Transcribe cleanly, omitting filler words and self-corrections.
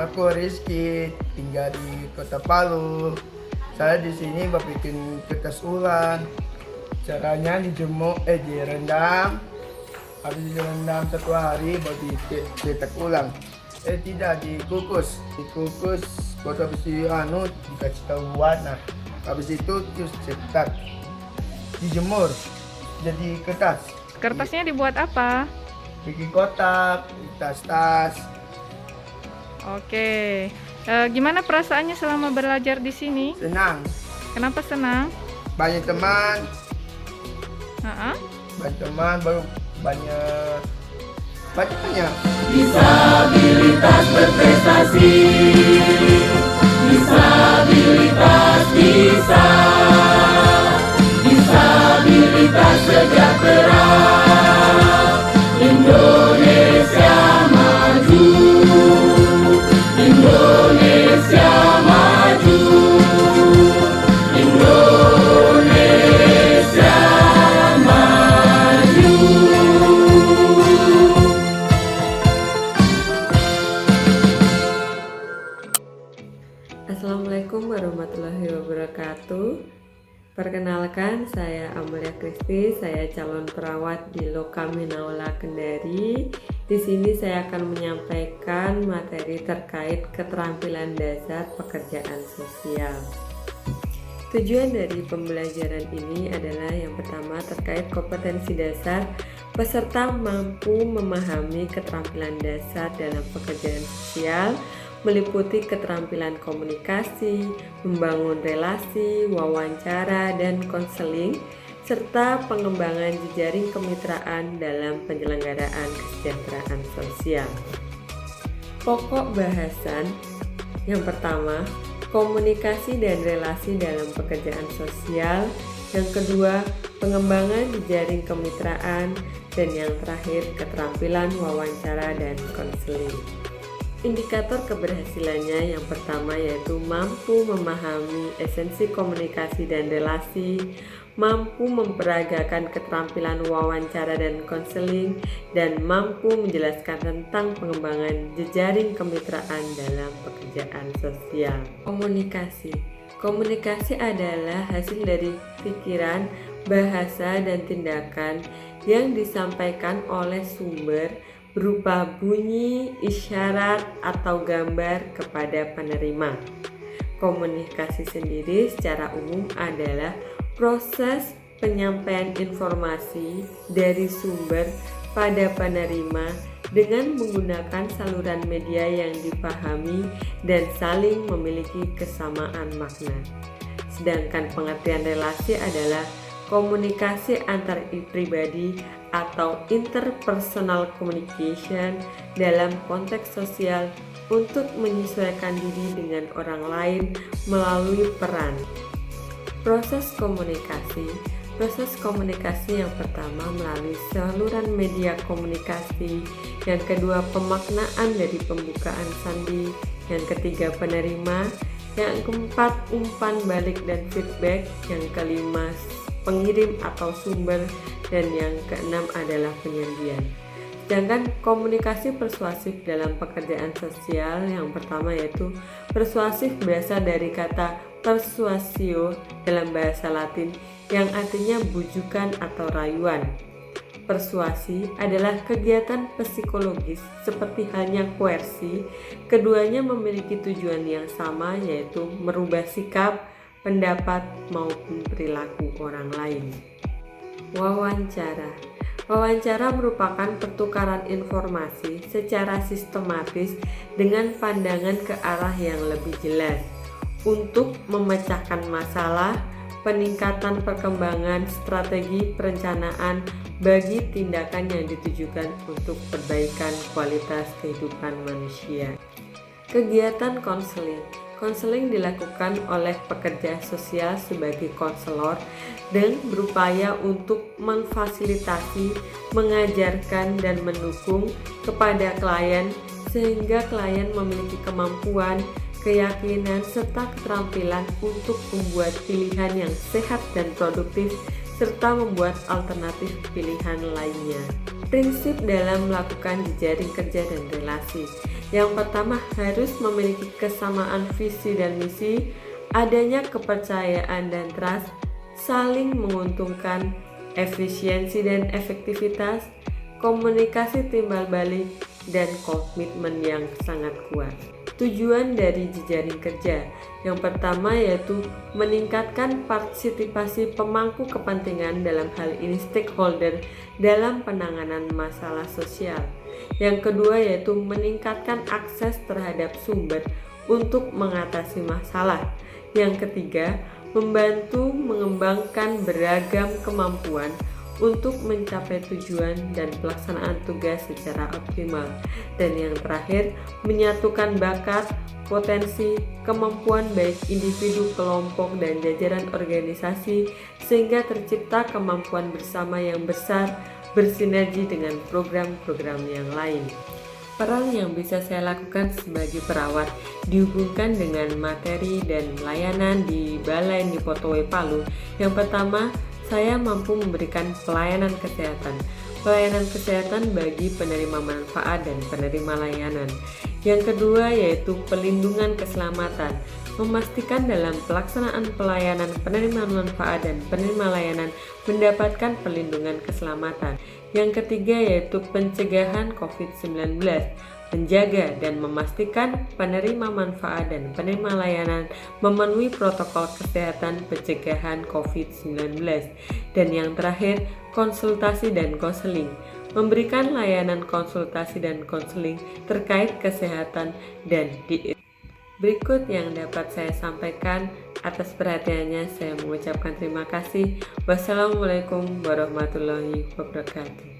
Aku Rizky, tinggal di Kota Palu. Saya di sini bikin kertas ulang. Caranya direndam. Habis direndam 1 hari baru dicetak ulang. Tidak dikukus. Dikukus baru habis dikasih tahu warna. Habis itu terus cetak. Dijemur jadi kertas. Kertasnya dibuat apa? Bikin kotak, tas-tas. Oke. Gimana perasaannya selama belajar di sini? Senang. Kenapa senang? Banyak teman. Banyak teman, baru banyak. Disabilitas berprestasi, disabilitas bisa, disabilitas sejahtera, Indonesia maju, Indonesia maju, Indonesia maju. Assalamualaikum warahmatullahi wabarakatuh. Perkenalkan, saya Amelia Kristi, saya calon perawat di Lokaminaula Kendari. Di sini saya akan menyampaikan materi terkait keterampilan dasar pekerjaan sosial. Tujuan dari pembelajaran ini adalah yang pertama terkait kompetensi dasar, peserta mampu memahami keterampilan dasar dalam pekerjaan sosial, meliputi keterampilan komunikasi, membangun relasi, wawancara, dan konseling, serta pengembangan jejaring kemitraan dalam penyelenggaraan kesejahteraan sosial. Pokok bahasan yang pertama, komunikasi dan relasi dalam pekerjaan sosial. Yang kedua, pengembangan jejaring kemitraan. Dan yang terakhir, keterampilan wawancara dan konseling. Indikator keberhasilannya yang pertama yaitu mampu memahami esensi komunikasi dan relasi, mampu memperagakan keterampilan wawancara dan konseling, dan mampu menjelaskan tentang pengembangan jejaring kemitraan dalam pekerjaan sosial. Komunikasi adalah hasil dari pikiran, bahasa, dan tindakan yang disampaikan oleh sumber berupa bunyi, isyarat, atau gambar kepada penerima. Komunikasi sendiri secara umum adalah proses penyampaian informasi dari sumber pada penerima dengan menggunakan saluran media yang dipahami dan saling memiliki kesamaan makna. Sedangkan pengertian relasi adalah komunikasi antar pribadi atau interpersonal communication dalam konteks sosial untuk menyesuaikan diri dengan orang lain melalui peran. Proses komunikasi yang pertama melalui saluran media komunikasi, yang kedua pemaknaan dari pembukaan sandi, yang ketiga penerima, yang keempat umpan balik dan feedback, yang kelima pengirim atau sumber, dan yang keenam adalah penyajian. Sedangkan komunikasi persuasif dalam pekerjaan sosial yang pertama yaitu persuasif berasal dari kata persuasio dalam bahasa Latin yang artinya bujukan atau rayuan. Persuasi adalah kegiatan psikologis seperti halnya koersi. Keduanya memiliki tujuan yang sama yaitu merubah sikap, pendapat maupun perilaku orang lain. Wawancara merupakan pertukaran informasi secara sistematis dengan pandangan ke arah yang lebih jelas untuk memecahkan masalah, peningkatan perkembangan strategi perencanaan bagi tindakan yang ditujukan untuk perbaikan kualitas kehidupan manusia. Kegiatan konseling dilakukan oleh pekerja sosial sebagai konselor dan berupaya untuk memfasilitasi, mengajarkan, dan mendukung kepada klien sehingga klien memiliki kemampuan, keyakinan, serta keterampilan untuk membuat pilihan yang sehat dan produktif serta membuat alternatif pilihan lainnya. Prinsip dalam melakukan jejaring kerja dan relasi. Yang pertama, harus memiliki kesamaan visi dan misi, adanya kepercayaan dan trust, saling menguntungkan, efisiensi dan efektivitas, komunikasi timbal balik, dan komitmen yang sangat kuat. Tujuan dari jejaring kerja yang pertama yaitu meningkatkan partisipasi pemangku kepentingan, dalam hal ini stakeholder, dalam penanganan masalah sosial. Yang kedua yaitu meningkatkan akses terhadap sumber untuk mengatasi masalah. Yang ketiga, membantu mengembangkan beragam kemampuan untuk mencapai tujuan dan pelaksanaan tugas secara optimal. Dan yang terakhir, menyatukan bakat, potensi, kemampuan baik individu, kelompok, dan jajaran organisasi sehingga tercipta kemampuan bersama yang besar bersinergi dengan program-program yang lain. Peran yang bisa saya lakukan sebagai perawat dihubungkan dengan materi dan layanan di Balai Nipotowé Palu. Yang pertama, saya mampu memberikan pelayanan kesehatan bagi penerima manfaat dan penerima layanan. Yang kedua yaitu pelindungan keselamatan, memastikan dalam pelaksanaan pelayanan penerima manfaat dan penerima layanan mendapatkan pelindungan keselamatan. Yang ketiga yaitu pencegahan COVID-19, menjaga dan memastikan penerima manfaat dan penerima layanan memenuhi protokol kesehatan pencegahan COVID-19. Dan yang terakhir, konsultasi dan konseling, memberikan layanan konsultasi dan konseling terkait kesehatan dan diet. Berikut yang dapat saya sampaikan. Atas perhatiannya saya mengucapkan terima kasih. Wassalamualaikum warahmatullahi wabarakatuh.